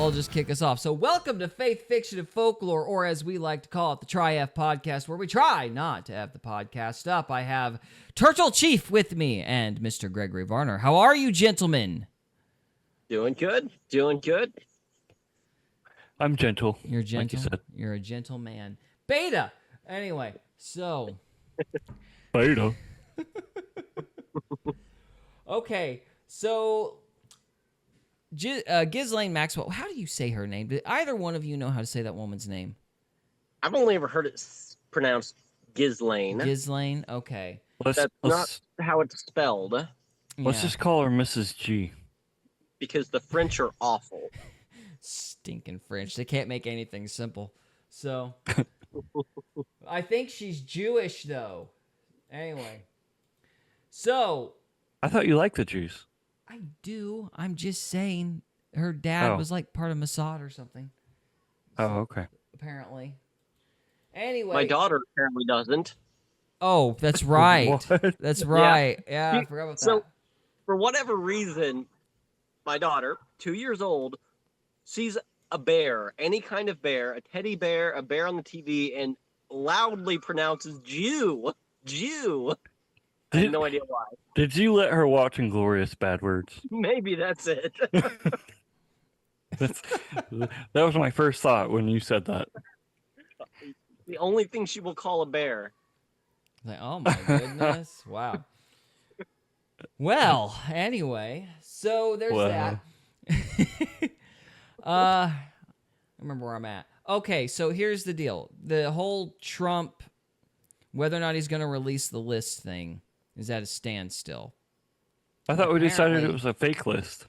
I'll just kick us off. So welcome to Faith, Fiction, and Folklore, or as we like to call it, the Tri-F Podcast, where we try not to have the podcast up. I have Turtle Chief with me and Mr. Gregory Varner. How are you, gentlemen? Doing good. Doing good. I'm gentle. You're gentle? Like you said. You're a gentle man. Beta! Anyway, so... Beta. Okay, so... Ghislaine Maxwell, how do you say her name? Did either one of you know how to say that woman's name? I've only ever heard it pronounced Ghislaine. Ghislaine? Okay. That's not how it's spelled. Let's just call her Mrs. G. Because the French are awful. Stinking French. They can't make anything simple. So, I think she's Jewish, though. Anyway. So. I thought you liked the Jews. I do. I'm just saying her dad was like part of Mossad or something. Oh, okay. Apparently. Anyway. My daughter apparently doesn't. Oh, that's right. What? That's right. Yeah, I forgot about that. So, for whatever reason, my daughter, 2 years old, sees a bear, any kind of bear, a teddy bear, a bear on the TV, and loudly pronounces Jew. Jew. I have no idea why. Did you let her watch Inglorious Bad Words? Maybe that's it. That was my first thought when you said that. The only thing she will call a bear. Like, oh my goodness. Wow. Well, anyway, so there's that. I remember where I'm at. Okay, so here's the deal. The whole Trump, whether or not he's going to release the list thing, is at a standstill. I thought we decided it was a fake list.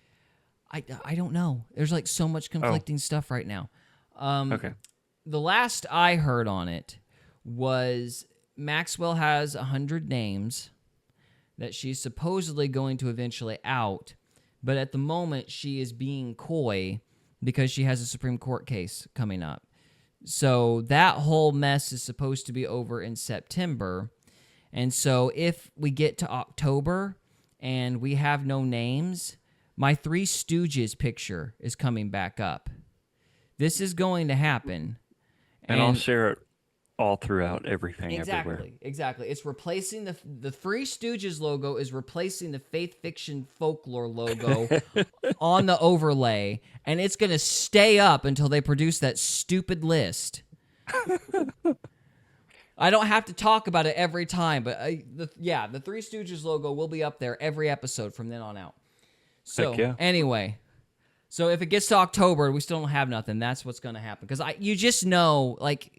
I don't know. There's like so much conflicting stuff right now. Okay. The last I heard on it was Maxwell has 100 names that she's supposedly going to eventually out, but at the moment she is being coy because she has a Supreme Court case coming up. So that whole mess is supposed to be over in September. And so if we get to October and we have no names, my Three Stooges picture is coming back up. This is going to happen. And I'll share it all throughout everything, exactly, everywhere. Exactly. It's replacing the Three Stooges logo is replacing the Faith Fiction Folklore logo on the overlay, and it's going to stay up until they produce that stupid list. I don't have to talk about it every time, but the Three Stooges logo will be up there every episode from then on out. So, anyway, so if it gets to October, we still don't have nothing, that's what's going to happen. Because you just know, like,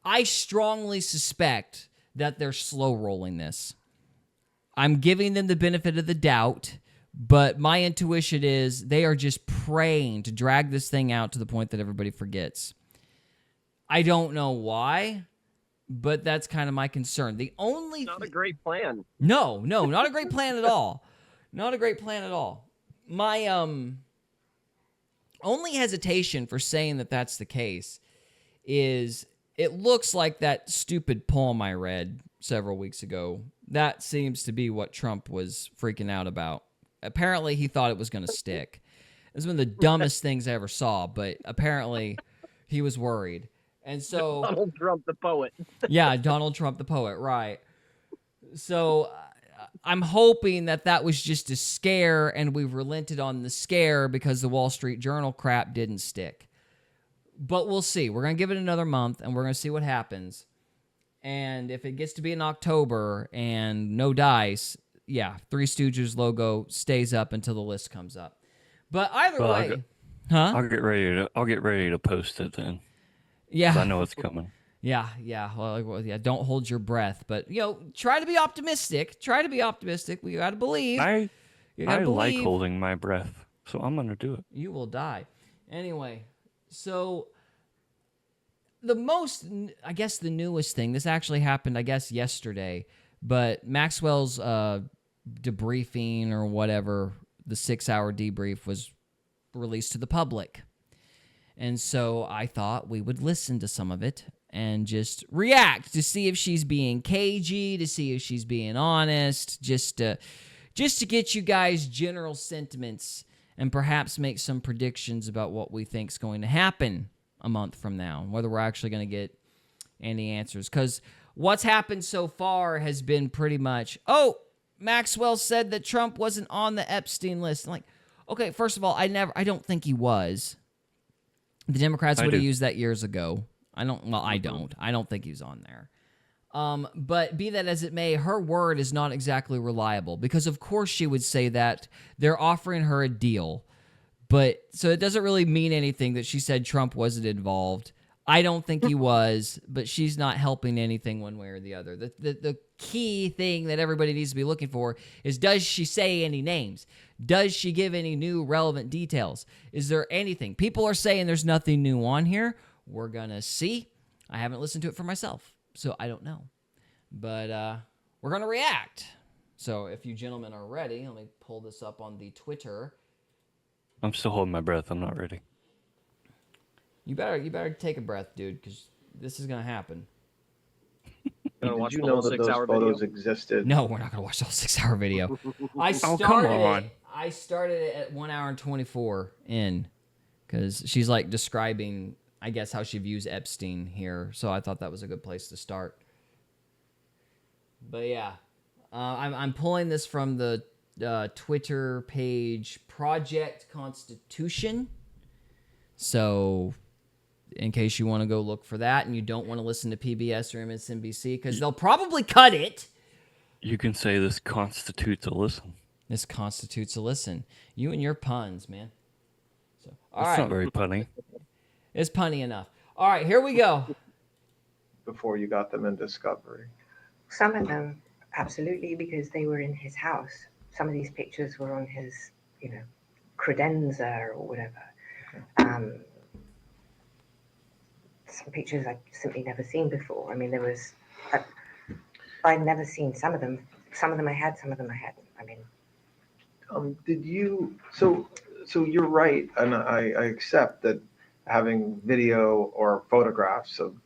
I strongly suspect that they're slow rolling this. I'm giving them the benefit of the doubt, but my intuition is they are just praying to drag this thing out to the point that everybody forgets. I don't know why, but that's kind of my concern. The only not a great plan. No, not a great plan at all. Not a great plan at all. My only hesitation for saying that that's the case is it looks like that stupid poem I read several weeks ago. That seems to be what Trump was freaking out about. Apparently, he thought it was going to stick. It was one of the dumbest things I ever saw, but apparently he was worried. And so Donald Trump the poet. Yeah, Donald Trump the poet, right. So I'm hoping that was just a scare and we've relented on the scare because the Wall Street Journal crap didn't stick. But we'll see. We're going to give it another month and we're going to see what happens. And if it gets to be in October and no dice, Three Stooges logo stays up until the list comes up. But either way, I'll get ready to post it then. Yeah. I know it's coming. Yeah. Well, don't hold your breath, but try to be optimistic. We got to believe. I like holding my breath, so I'm going to do it. You will die. Anyway, so the newest thing, this actually happened, yesterday, but Maxwell's debriefing or whatever, the 6-hour debrief was released to the public. And so I thought we would listen to some of it and just react to see if she's being cagey, to see if she's being honest, just to get you guys' general sentiments and perhaps make some predictions about what we think is going to happen a month from now, and whether we're actually going to get any answers. Because what's happened so far has been pretty much, oh, Maxwell said that Trump wasn't on the Epstein list. I'm like, okay, first of all, I don't think he was. The Democrats would have used that years ago. I don't think he was on there. But be that as it may, her word is not exactly reliable, because of course she would say that they're offering her a deal. But so it doesn't really mean anything that she said Trump wasn't involved. I don't think he was, but she's not helping anything one way or the other. The key thing that everybody needs to be looking for is, does she say any names? Does she give any new relevant details? Is there anything? People are saying there's nothing new on here. We're going to see. I haven't listened to it for myself, so I don't know. But we're going to react. So if you gentlemen are ready, let me pull this up on the Twitter. I'm still holding my breath. I'm not ready. You better take a breath, dude, because this is gonna happen. Did you know that those photos existed? No, we're not gonna watch the whole 6-hour video. I started it at 1 hour and 24 in, because she's like describing, I guess, how she views Epstein here. So I thought that was a good place to start. But yeah, I'm pulling this from the Twitter page Project Constitution. So in case you want to go look for that and you don't want to listen to PBS or MSNBC, because they'll probably cut it. You can say this constitutes a listen. This constitutes a listen. You and your puns, man. So, all That's right. not very punny. It's punny enough. All right, here we go. Before you got them in Discovery. Some of them, absolutely, because they were in his house. Some of these pictures were on his, credenza or whatever. Some pictures I'd simply never seen before. I mean, I'd never seen some of them. Some of them I had, some of them I hadn't. I mean, did you? So you're right, and I accept that having video or photographs of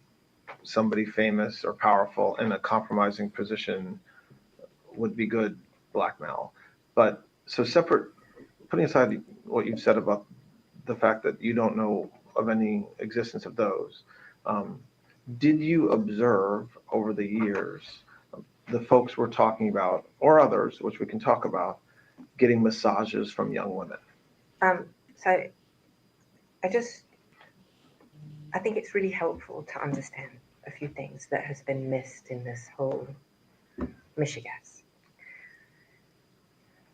somebody famous or powerful in a compromising position would be good blackmail. But so separate, putting aside what you've said about the fact that you don't know of any existence of those, did you observe over the years the folks we're talking about, or others, which we can talk about, getting massages from young women? So I think it's really helpful to understand a few things that has been missed in this whole Michigas.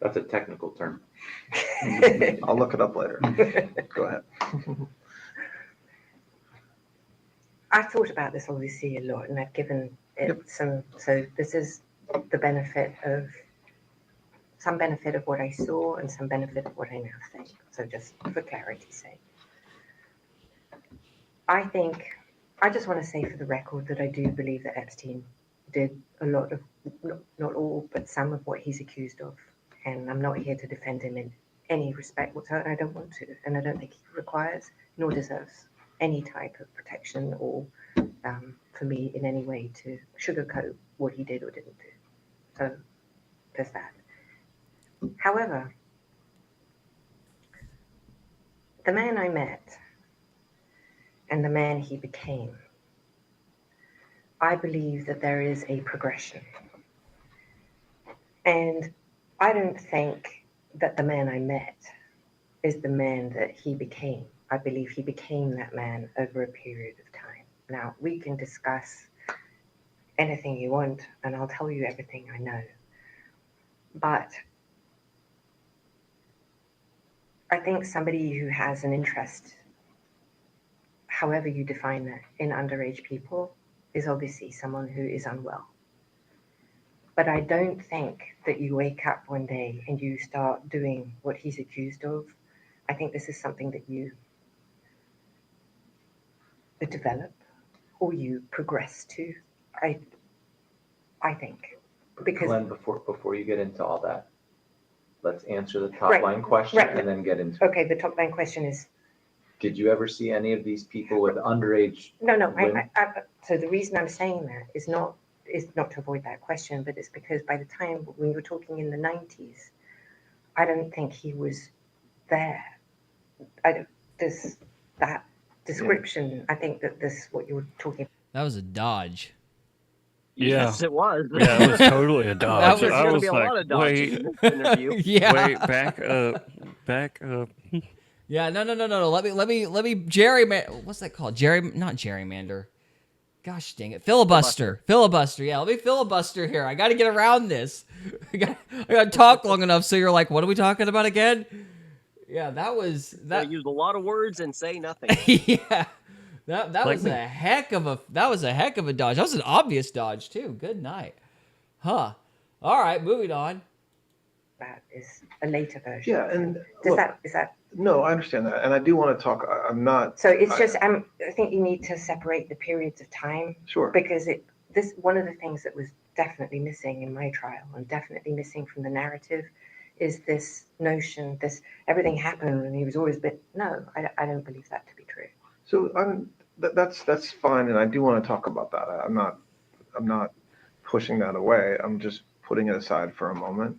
That's a technical term. I'll look it up later. Go ahead. I've thought about this obviously a lot, and I've given it some. So this is the benefit of what I saw and some benefit of what I now think. So just for clarity's sake, I just want to say for the record that I do believe that Epstein did a lot of, not all, but some of what he's accused of. And I'm not here to defend him in any respect whatsoever. I don't want to, and I don't think he requires nor deserves any type of protection or for me in any way to sugarcoat what he did or didn't do. So there's that. However, the man I met and the man he became, I believe that there is a progression. And I don't think that the man I met is the man that he became. I believe he became that man over a period of time. Now, we can discuss anything you want, and I'll tell you everything I know. But I think somebody who has an interest, however you define that, in underage people is obviously someone who is unwell. But I don't think that you wake up one day and you start doing what he's accused of. I think this is something that you develop or you progress to. I think. Because Glenn, before you get into all that, let's answer the top line question and then get into Okay, the top line question is, did you ever see any of these people with underage No. women? So the reason I'm saying that is not to avoid that question, but it's because by the time when you were talking in the 90s, I don't think he was there. That description, I think that this, what you're talking about. That was a dodge. Yeah. Yes, it was. Yeah, it was totally a dodge. was- There's I going to was be a like, lot of dodges wait, in this interview. Yeah. wait, back up. Yeah, no. Let me what's that called? Not gerrymander. Gosh dang it. Filibuster. Yeah, let me filibuster here. I got to get around this. I got to talk long enough so you're like, what are we talking about again? Yeah, that was They use a lot of words and say nothing. yeah. That Like was me. a heck of a dodge. That was an obvious dodge too. Good night. Huh. All right, moving on. That is a later version. Yeah, and Is look, that? no, I understand that, and I do want to talk. I'm not. So it's just, I think you need to separate the periods of time, Sure. because one of the things that was definitely missing in my trial and definitely missing from the narrative is this notion, everything happened and he was always no, I don't believe that to be true. So that's fine, and I do want to talk about that. I'm not pushing that away. I'm just putting it aside for a moment.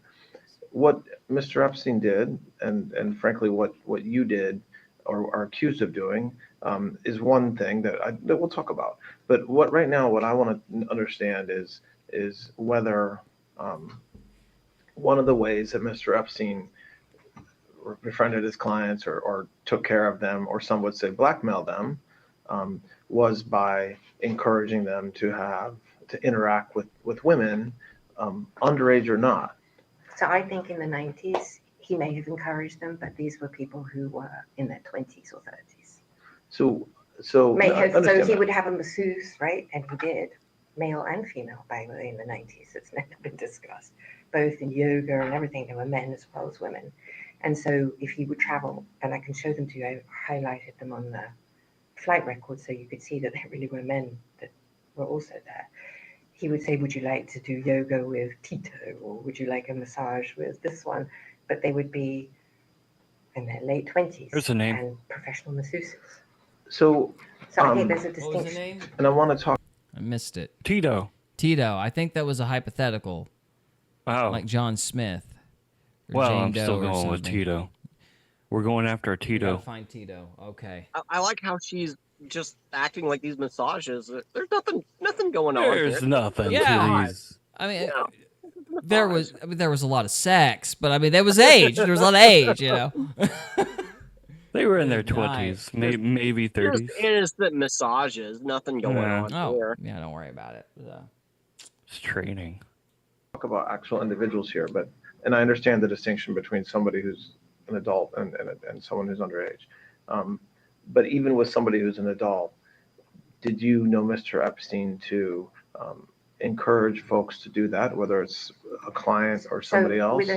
What Mr. Epstein did, and frankly, what you did or are accused of doing, is one thing that we'll talk about. But what I want to understand is whether one of the ways that Mr. Epstein befriended his clients or took care of them, or some would say blackmailed them, was by encouraging them to interact with women, underage or not. So I think in the 90s, he may have encouraged them, but these were people who were in their 20s or 30s. So So understand he that. would have a masseuse, right? And he did, male and female, by the way, in the 90s. It's never been discussed. Both in yoga and everything, there were men as well as women. And so if he would travel, and I can show them to you, I highlighted them on the flight record so you could see that there really were men that were also there. He would say, would you like to do yoga with Tito, or would you like a massage with this one? But they would be in their late 20s. There's a name. And professional masseuses. So I think there's a What was distinction. the name? and I want to talk. I missed it. Tito. I think that was a hypothetical, Wow. like John Smith. Or Well, Jane I'm Doe still or going with something. Tito. We're going after a We Tito. gotta find Tito. Okay. I like how she's just acting like these massages. There's nothing going on There's here. nothing Yeah. to these. I mean, Yeah. there was a lot of sex, but I mean, there was age. There was a lot of age, you know. They were in their Good night. 20s, maybe Just 30s. innocent massages. Nothing going Yeah. on Oh, here. yeah, don't worry about it. It's training. Talk about actual individuals here, and I understand the distinction between somebody who's an adult and someone who's underage. But even with somebody who's an adult, did you know Mr. Epstein to encourage folks to do that, whether it's a client or somebody else?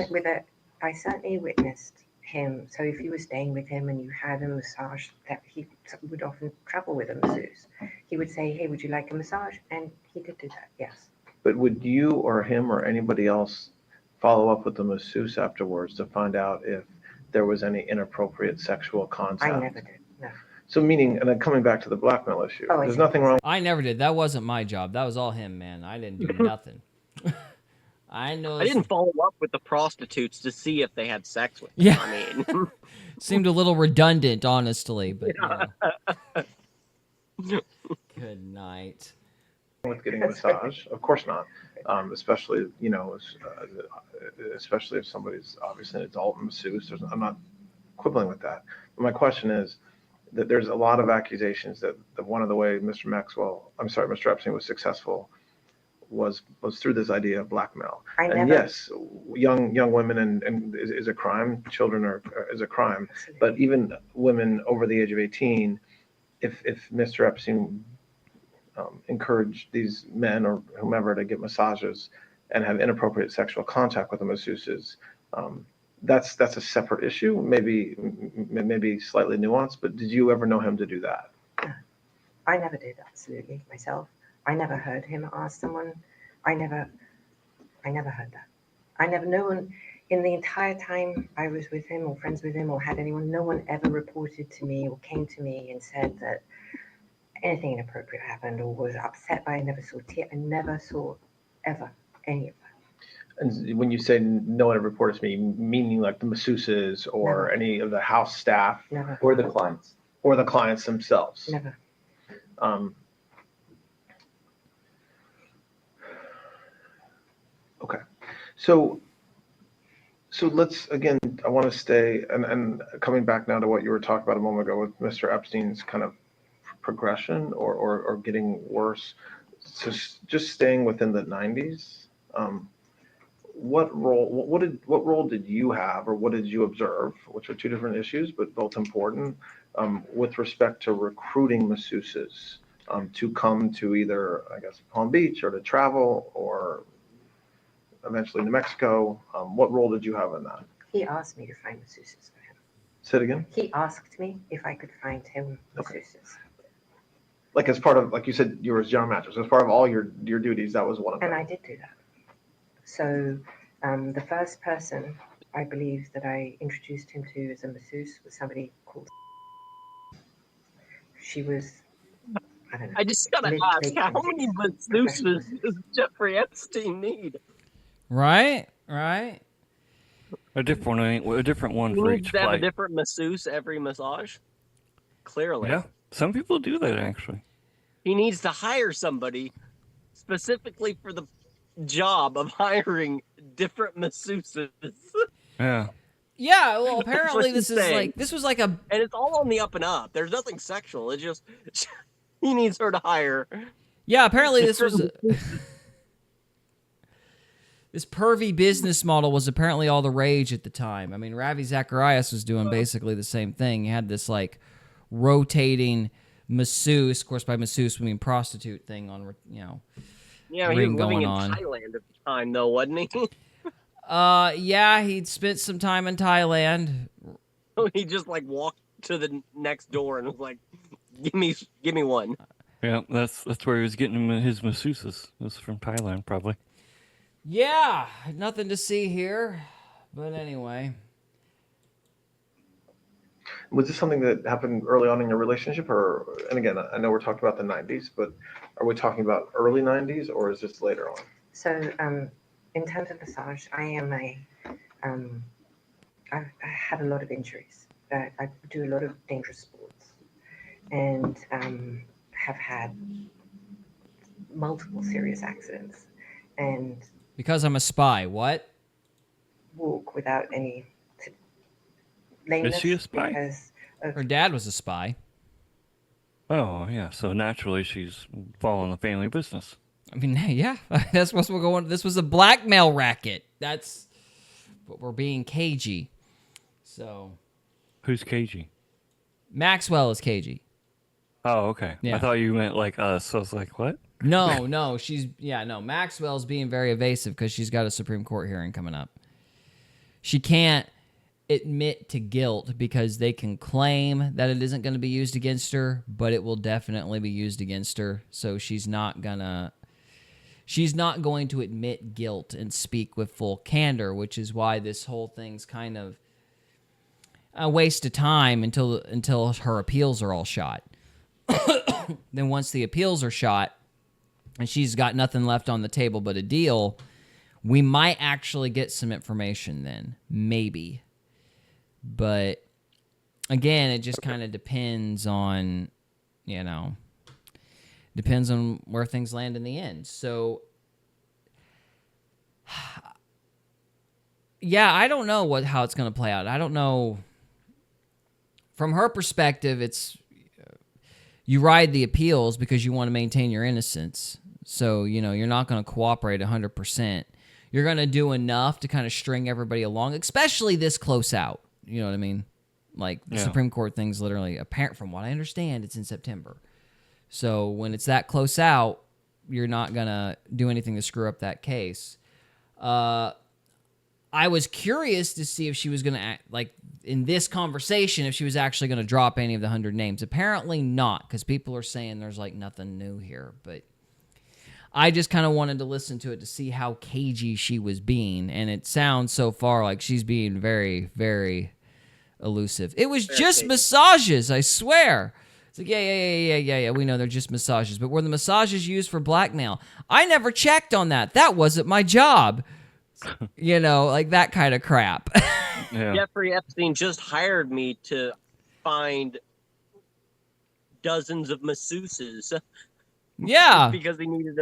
I certainly witnessed him. So if you were staying with him and you had a massage, that he would often travel with a masseuse. He would say, hey, would you like a massage? And he did do that, yes. But would you or him or anybody else follow up with the masseuse afterwards to find out if there was any inappropriate sexual contact? I never did, no. So meaning, and then coming back to the blackmail issue, Oh, I there's see. nothing wrong. I never did. That wasn't my job. That was all him, man. I didn't do nothing. I know. I didn't follow up with the prostitutes to see if they had sex with them. Yeah. I mean, Seemed a little redundant, honestly, but good night. With getting a massage, of course not. Especially especially if somebody's obviously an adult masseuse. I'm not quibbling with that. But my question is that there's a lot of accusations that one of the way Mr. Epstein was successful was through this idea of blackmail. Yes, young women and is a crime. Children is a crime. But even women over the age of 18, if Mr. Epstein encouraged these men or whomever to get massages and have inappropriate sexual contact with the masseuses, that's a separate issue, maybe slightly nuanced. But did you ever know him to do that? I never did, absolutely, myself. I never heard him ask someone. I never heard that. No one, in the entire time I was with him or friends with him or had anyone, no one ever reported to me or came to me and said that anything inappropriate happened or was upset by it. I never saw tears. I never saw ever any of that. And when you say no one ever reported to me, meaning like the masseuses or Never. any of the house staff Never. Or the clients. or the clients themselves? Never. Okay. So let's, again, I want to stay, and coming back now to what you were talking about a moment ago with Mr. Epstein's kind of progression or getting worse. So just staying within the 90s, what role did you have, or what did you observe, which are two different issues, but both important, with respect to recruiting masseuses to come to either, I guess, Palm Beach, or to travel, or eventually New Mexico? What role did you have in that? He asked me to find masseuses for him. Say it again? He asked me if I could find him Okay. masseuses. Like, as part of, like you said, you were his general manager. So as part of all your duties, that was one of them. And I did do that. So the first person I believe that I introduced him to as a masseuse was somebody called. She was, I don't know. I just gotta ask, how many masseuses does Jeffrey Epstein need? Right. A different one He for needs each to have a flight. different masseuse every massage? Clearly. Yeah, some people do that actually. He needs to hire somebody specifically for the job of hiring different masseuses. Yeah. Yeah, well, apparently That's this what is he's like, this was like a, And it's all on the up and up. There's nothing sexual. It's just he needs her to hire. yeah, apparently this was, this pervy business model was apparently all the rage at the time. I mean, Ravi Zacharias was doing basically the same thing. He had this like rotating masseuse, of course by masseuse we mean prostitute thing on, Yeah, he ring was living going in on. Thailand at the time, though, wasn't he? Yeah, he'd spent some time in Thailand. He just like walked to the next door and was like, "Give me one." Yeah, that's where he was getting his masseuses. It was from Thailand, probably. Yeah, nothing to see here, but anyway. Was this something that happened early on in your relationship, or, and again, I know we're talking about the 90s, but are we talking about early 90s, or is this later on? So in terms of massage, I've had a lot of injuries. I do a lot of dangerous sports, and have had multiple serious accidents, and Because I'm a spy, what? walk without any lameness. Is she a spy? Because of, Her dad was a spy. Oh, yeah, so naturally she's following the family business. I mean, yeah, that's what's we're going. This was a blackmail racket. That's what we're being cagey. So Who's cagey? Maxwell is cagey. Oh, okay. Yeah. I thought you meant like us. So I was like, what? No, Maxwell's being very evasive because she's got a Supreme Court hearing coming up. She can't admit to guilt because they can claim that it isn't going to be used against her, but it will definitely be used against her. So she's not going to admit guilt and speak with full candor, which is why this whole thing's kind of a waste of time until her appeals are all shot. Then once the appeals are shot and she's got nothing left on the table but a deal, we might actually get some information then. Maybe. But again, it just kind of depends on, depends on where things land in the end. So, yeah, I don't know how it's going to play out. I don't know. From her perspective, it's you ride the appeals because you want to maintain your innocence. So, you're not going to cooperate 100%. You're going to do enough to kind of string everybody along, especially this close out. You know what I mean? Like, the Supreme Court thing's literally apparent. From what I understand, it's in September. So when it's that close out, you're not going to do anything to screw up that case. I was curious to see if she was going to act, like, in this conversation, if she was actually going to drop any of the 100 names. Apparently not, because people are saying there's, like, nothing new here. But I just kind of wanted to listen to it to see how cagey she was being. And it sounds so far like she's being very, very elusive. It was just massages, I swear. It's like, yeah, we know they're just massages. But were the massages used for blackmail? I never checked on that. That wasn't my job. You know, like that kind of crap. Yeah. Jeffrey Epstein just hired me to find dozens of masseuses. Yeah. Because he needed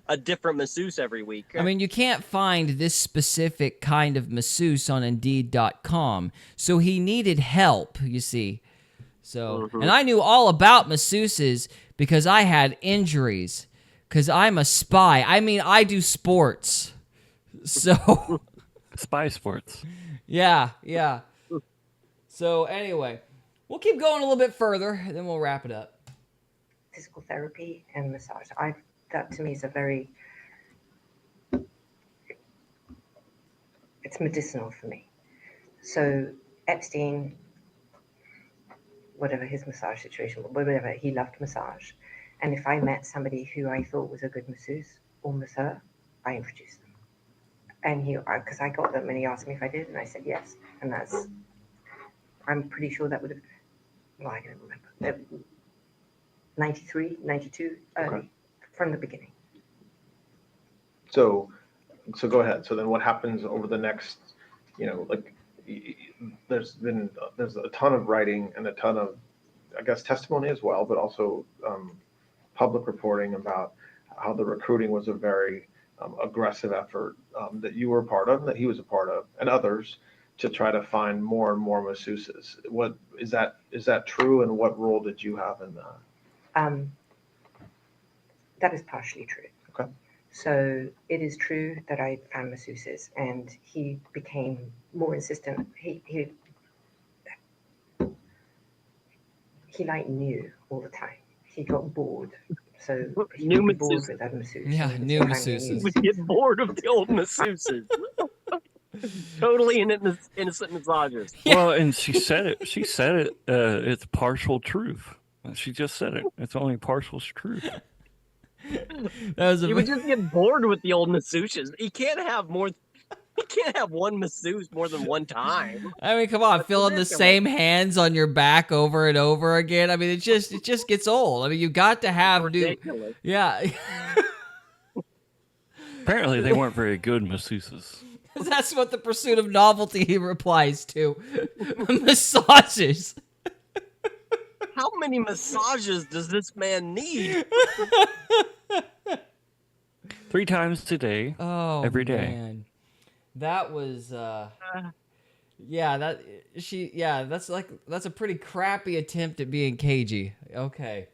a different masseuse every week. I mean, you can't find this specific kind of masseuse on Indeed.com. So he needed help, you see. So, and I knew all about masseuses because I had injuries. Because I'm a spy. I mean, I do sports. So. Spy sports. Yeah. So, anyway, we'll keep going a little bit further, and then we'll wrap it up. Physical therapy and massage. That to me is it's medicinal for me. So Epstein, whatever his massage situation, whatever, he loved massage. And if I met somebody who I thought was a good masseuse or masseur, I introduced them. And because I got them and he asked me if I did, and I said yes. And I'm pretty sure that would have, I don't remember. 93, 92, early, from the beginning. So go ahead. So then what happens over the next, there's a ton of writing and a ton of, I guess, testimony as well, but also public reporting about how the recruiting was a very aggressive effort that you were a part of, that he was a part of, and others, to try to find more and more masseuses. What is that true, and what role did you have in that? That is partially true. Okay. So it is true that I found masseuses, and he became more insistent. He like knew all the time. He got bored. So he New would be bored masseuses. with other masseuses. Yeah, new masseuses. We get bored of the old masseuses. Totally innocent massages. Yeah. Well, and she said it. It's partial truth. She just said it. It's only partial truth. You would just get bored with the old masseuses. You can't have one masseuse more than one time. I mean, come on, filling the same hands on your back over and over again. I mean, it just gets old. I mean, you got to have Ridiculous. Yeah. Apparently, they weren't very good masseuses. That's what the pursuit of novelty replies to. Massages. How many massages does this man need? 3 times a day. Oh, every day. Man. That was that's a pretty crappy attempt at being cagey. Okay.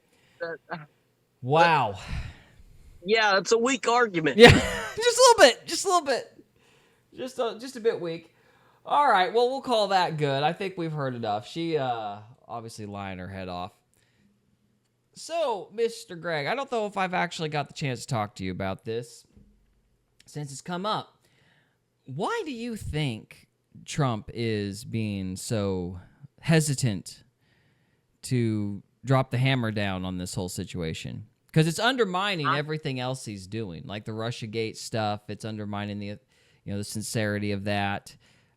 Wow. Yeah, it's a weak argument. Yeah. Just a little bit. Just a bit weak. All right, well, we'll call that good. I think we've heard enough. She obviously lying her head off. So, Mr. Greg, I don't know if I've actually got the chance to talk to you about this since it's come up. Why do you think Trump is being so hesitant to drop the hammer down on this whole situation? Because it's undermining everything else he's doing, like the Russiagate stuff. It's undermining the sincerity of that.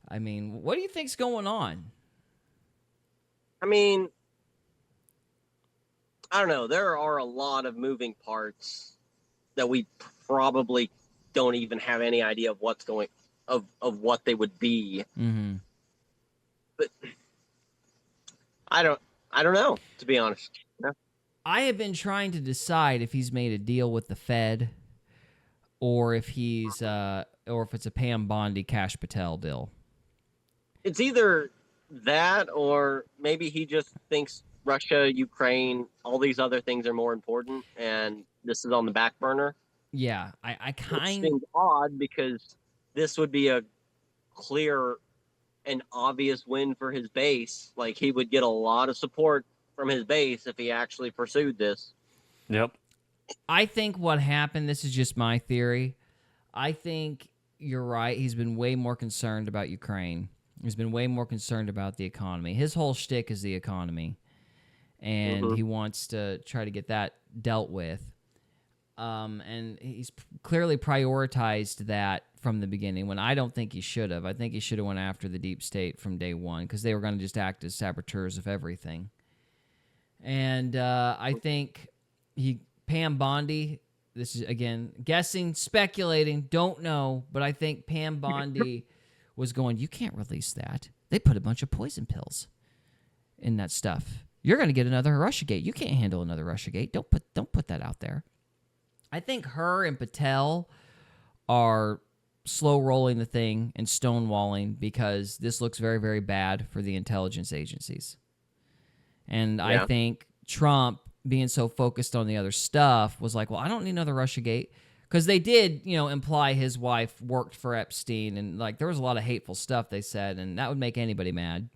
I mean, what do you think's going on? I mean, I don't know. There are a lot of moving parts that we probably don't even have any idea of what's going of what they would be. Mm-hmm. But I don't know, to be honest. No. I have been trying to decide if he's made a deal with the Fed, or if it's a Pam Bondi Cash Patel deal. It's either that, or maybe he just thinks Russia, Ukraine, all these other things are more important, and this is on the back burner. Yeah, I kind of seems odd, because this would be a clear and obvious win for his base. Like, he would get a lot of support from his base if he actually pursued this. Yep. I think what happened, this is just my theory, I think you're right. He's been way more concerned about Ukraine. He's been way more concerned about the economy. His whole shtick is the economy, and he wants to try to get that dealt with. And he's clearly prioritized that from the beginning, when I don't think he should have. I think he should have went after the deep state from day one, because they were going to just act as saboteurs of everything. And I think Pam Bondi this is, again, guessing, speculating, don't know, but I think Pam Bondi was going, you can't release that. They put a bunch of poison pills in that stuff. You're going to get another Russiagate. You can't handle another Russiagate. Don't put that out there. I think her and Patel are slow rolling the thing and stonewalling because this looks very, very bad for the intelligence agencies. And I think Trump, being so focused on the other stuff, was like, well, I don't need another Russiagate. Because they did, imply his wife worked for Epstein, and like there was a lot of hateful stuff they said, and that would make anybody mad.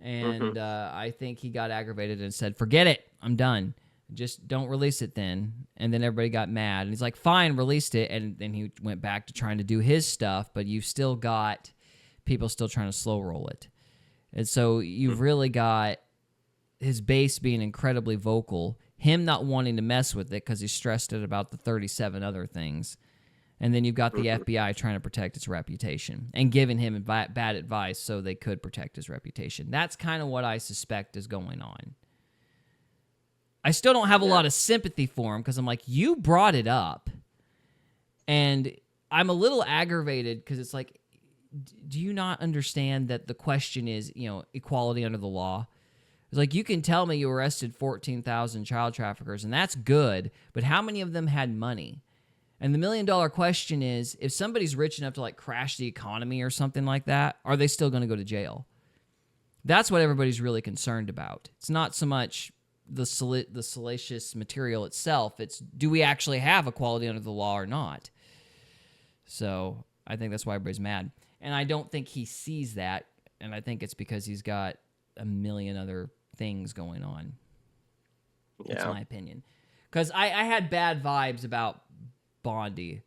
And I think he got aggravated and said, forget it, I'm done. Just don't release it then. And then everybody got mad. And he's like, fine, released it. And then he went back to trying to do his stuff, but you've still got people still trying to slow roll it. And so you've really got his base being incredibly vocal, him not wanting to mess with it because he's stressed out about the 37 other things. And then you've got the FBI trying to protect its reputation and giving him bad advice so they could protect his reputation. That's kind of what I suspect is going on. I still don't have a lot of sympathy for him because I'm like, you brought it up. And I'm a little aggravated because it's like, do you not understand that the question is, equality under the law? It's like, you can tell me you arrested 14,000 child traffickers, and that's good, but how many of them had money? And the $1 million question is, if somebody's rich enough to like crash the economy or something like that, are they still going to go to jail? That's what everybody's really concerned about. It's not so much the salacious material itself. It's, do we actually have equality under the law or not? So I think that's why everybody's mad. And I don't think he sees that, and I think it's because he's got a million other things going on. That's my opinion. Because I had bad vibes about Bondi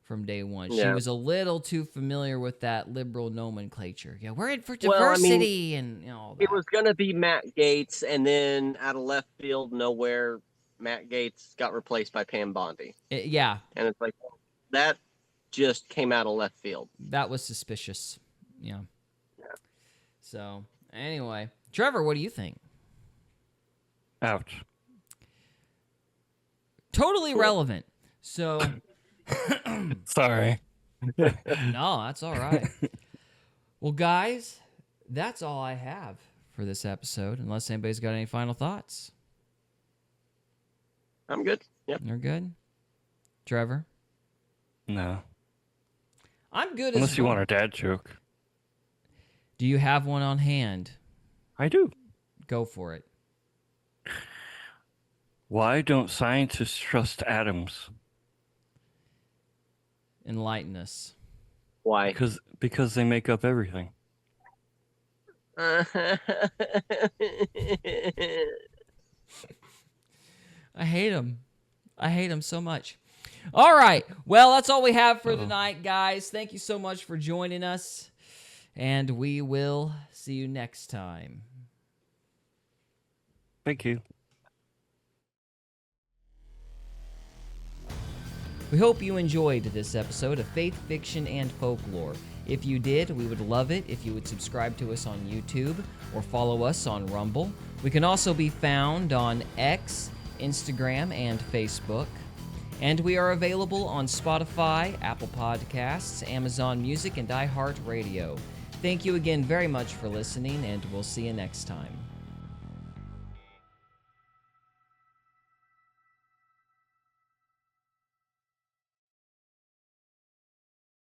from day one. She was a little too familiar with that liberal nomenclature. Yeah, we're in for diversity and all that. It was going to be Matt Gaetz, and then out of left field, nowhere, Matt Gaetz got replaced by Pam Bondi. And it's like, that just came out of left field. That was suspicious. Yeah. So, anyway. Trevor, what do you think? Ouch. Totally relevant. So, sorry. No, that's all right. Well, guys, that's all I have for this episode, unless anybody's got any final thoughts. I'm good. Yep. You're good? Trevor? No. I'm good Unless you want a dad joke. Do you have one on hand? I do. Go for it. Why don't scientists trust atoms? Enlighten us. Why? Because they make up everything. I hate them. I hate them so much. All right. Well, that's all we have for tonight, guys. Thank you so much for joining us. And we will see you next time. Thank you. We hope you enjoyed this episode of Faith, Fiction, and Folklore. If you did, we would love it if you would subscribe to us on YouTube or follow us on Rumble. We can also be found on X, Instagram, and Facebook. And we are available on Spotify, Apple Podcasts, Amazon Music, and iHeartRadio. Thank you again very much for listening, and we'll see you next time.